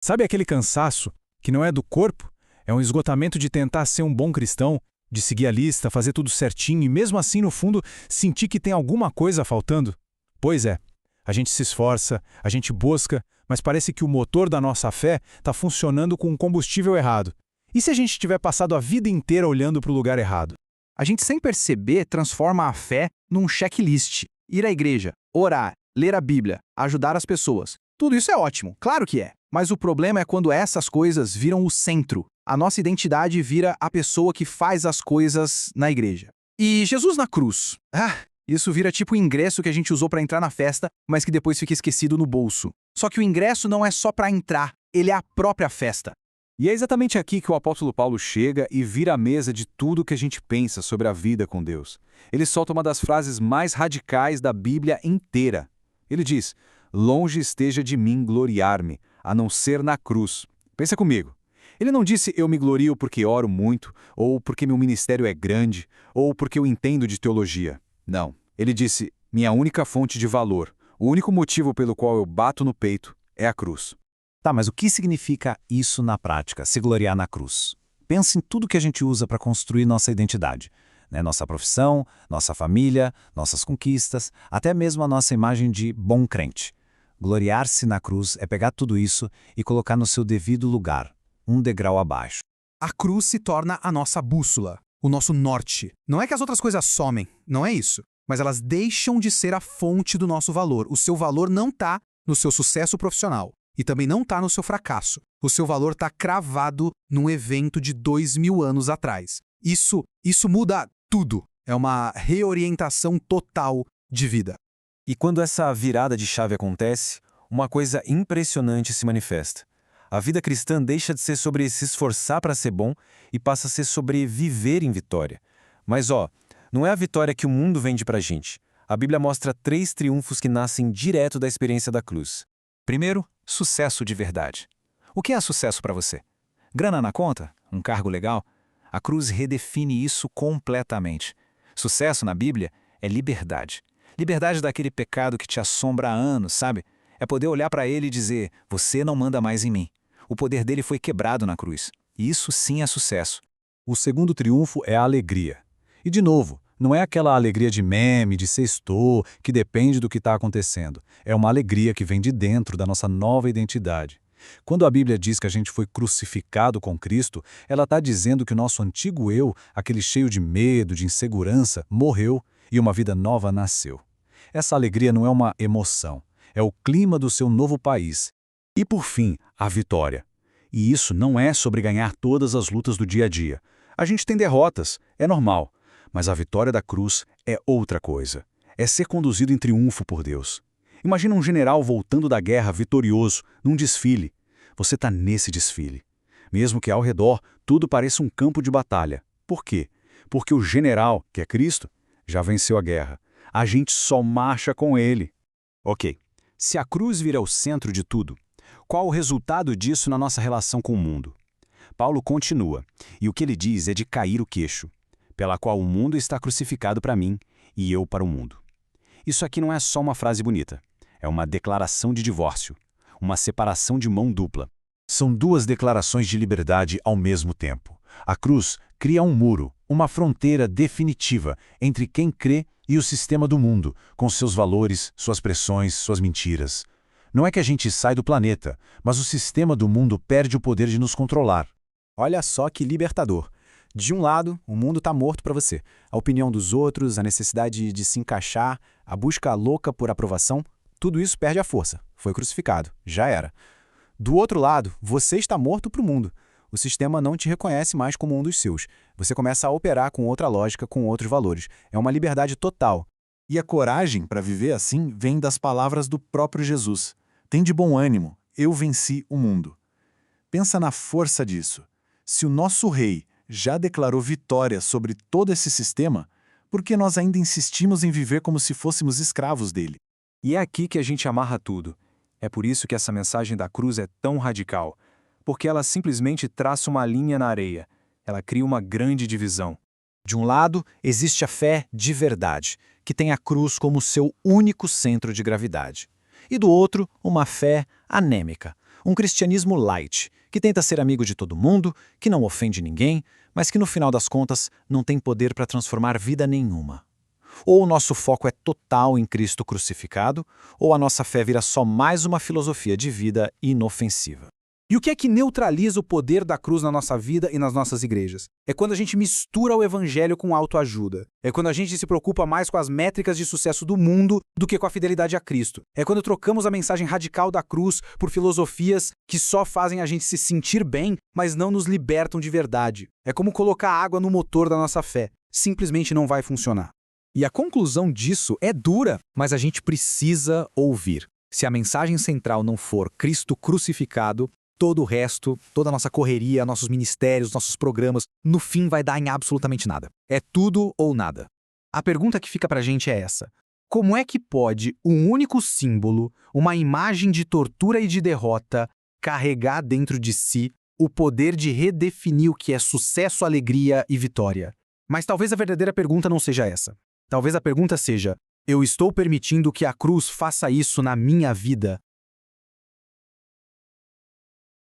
Sabe aquele cansaço que não é do corpo? É um esgotamento de tentar ser um bom cristão, de seguir a lista, fazer tudo certinho e mesmo assim, no fundo, sentir que tem alguma coisa faltando? Pois é, a gente se esforça, a gente busca, mas parece que o motor da nossa fé está funcionando com um combustível errado. E se a gente tiver passado a vida inteira olhando para o lugar errado? A gente, sem perceber, transforma a fé num checklist. Ir à igreja, orar, ler a Bíblia, ajudar as pessoas. Tudo isso é ótimo, claro que é. Mas o problema é quando essas coisas viram o centro. A nossa identidade vira a pessoa que faz as coisas na igreja. E Jesus na cruz. Isso vira tipo o ingresso que a gente usou para entrar na festa, mas que depois fica esquecido no bolso. Só que o ingresso não é só para entrar, ele é a própria festa. E é exatamente aqui que o apóstolo Paulo chega e vira a mesa de tudo que a gente pensa sobre a vida com Deus. Ele solta uma das frases mais radicais da Bíblia inteira. Ele diz: "Longe esteja de mim gloriar-me, a não ser na cruz." Pensa comigo. Ele não disse eu me glorio porque oro muito, ou porque meu ministério é grande, ou porque eu entendo de teologia. Não. Ele disse: minha única fonte de valor, o único motivo pelo qual eu bato no peito é a cruz. Tá, mas o que significa isso na prática, se gloriar na cruz? Pensa em tudo que a gente usa para construir nossa identidade, né? Nossa profissão, nossa família, nossas conquistas, até mesmo a nossa imagem de bom crente. Gloriar-se na cruz é pegar tudo isso e colocar no seu devido lugar, um degrau abaixo. A cruz se torna a nossa bússola, o nosso norte. Não é que as outras coisas somem, não é isso. Mas elas deixam de ser a fonte do nosso valor. O seu valor não está no seu sucesso profissional. E também não está no seu fracasso. O seu valor está cravado num evento de 2000 anos atrás. Isso muda tudo. É uma reorientação total de vida. E quando essa virada de chave acontece, uma coisa impressionante se manifesta. A vida cristã deixa de ser sobre se esforçar para ser bom e passa a ser sobre viver em vitória. Mas não é a vitória que o mundo vende pra gente. A Bíblia mostra 3 triunfos que nascem direto da experiência da cruz. Primeiro, sucesso de verdade. O que é sucesso para você? Grana na conta? Um cargo legal? A cruz redefine isso completamente. Sucesso na Bíblia é liberdade. Liberdade daquele pecado que te assombra há anos, sabe? É poder olhar para ele e dizer: você não manda mais em mim. O poder dele foi quebrado na cruz. E isso sim é sucesso. O segundo triunfo é a alegria. E de novo, não é aquela alegria de meme, de sextou, que depende do que está acontecendo. É uma alegria que vem de dentro da nossa nova identidade. Quando a Bíblia diz que a gente foi crucificado com Cristo, ela está dizendo que o nosso antigo eu, aquele cheio de medo, de insegurança, morreu e uma vida nova nasceu. Essa alegria não é uma emoção, é o clima do seu novo país. E por fim, a vitória. E isso não é sobre ganhar todas as lutas do dia a dia. A gente tem derrotas, é normal. Mas a vitória da cruz é outra coisa. É ser conduzido em triunfo por Deus. Imagina um general voltando da guerra vitorioso, num desfile. Você está nesse desfile. Mesmo que ao redor tudo pareça um campo de batalha. Por quê? Porque o general, que é Cristo, já venceu a guerra. A gente só marcha com ele. Ok, se a cruz vira o centro de tudo, qual o resultado disso na nossa relação com o mundo? Paulo continua, e o que ele diz é de cair o queixo, pela qual o mundo está crucificado para mim e eu para o mundo. Isso aqui não é só uma frase bonita, é uma declaração de divórcio, uma separação de mão dupla. São duas declarações de liberdade ao mesmo tempo. A cruz cria um muro, uma fronteira definitiva entre quem crê e o sistema do mundo, com seus valores, suas pressões, suas mentiras. Não é que a gente sai do planeta, mas o sistema do mundo perde o poder de nos controlar. Olha só que libertador. De um lado, o mundo está morto para você. A opinião dos outros, a necessidade de se encaixar, a busca louca por aprovação, tudo isso perde a força. Foi crucificado. Já era. Do outro lado, você está morto para o mundo. O sistema não te reconhece mais como um dos seus. Você começa a operar com outra lógica, com outros valores. É uma liberdade total. E a coragem para viver assim vem das palavras do próprio Jesus. Tem de bom ânimo, eu venci o mundo. Pensa na força disso. Se o nosso rei já declarou vitória sobre todo esse sistema, por que nós ainda insistimos em viver como se fôssemos escravos dele? E é aqui que a gente amarra tudo. É por isso que essa mensagem da cruz é tão radical, porque ela simplesmente traça uma linha na areia. Ela cria uma grande divisão. De um lado, existe a fé de verdade, que tem a cruz como seu único centro de gravidade. E do outro, uma fé anêmica, Um cristianismo light, que tenta ser amigo de todo mundo, que não ofende ninguém, mas que no final das contas não tem poder para transformar vida nenhuma. Ou o nosso foco é total em Cristo crucificado, ou a nossa fé vira só mais uma filosofia de vida inofensiva. E o que é que neutraliza o poder da cruz na nossa vida e nas nossas igrejas? É quando a gente mistura o evangelho com autoajuda. É quando a gente se preocupa mais com as métricas de sucesso do mundo do que com a fidelidade a Cristo. É quando trocamos a mensagem radical da cruz por filosofias que só fazem a gente se sentir bem, mas não nos libertam de verdade. É como colocar água no motor da nossa fé. Simplesmente não vai funcionar. E a conclusão disso é dura, mas a gente precisa ouvir. Se a mensagem central não for Cristo crucificado, todo o resto, toda a nossa correria, nossos ministérios, nossos programas, no fim vai dar em absolutamente nada. É tudo ou nada. A pergunta que fica pra gente é essa: como é que pode um único símbolo, uma imagem de tortura e de derrota, carregar dentro de si o poder de redefinir o que é sucesso, alegria e vitória? Mas talvez a verdadeira pergunta não seja essa. Talvez a pergunta seja: eu estou permitindo que a cruz faça isso na minha vida?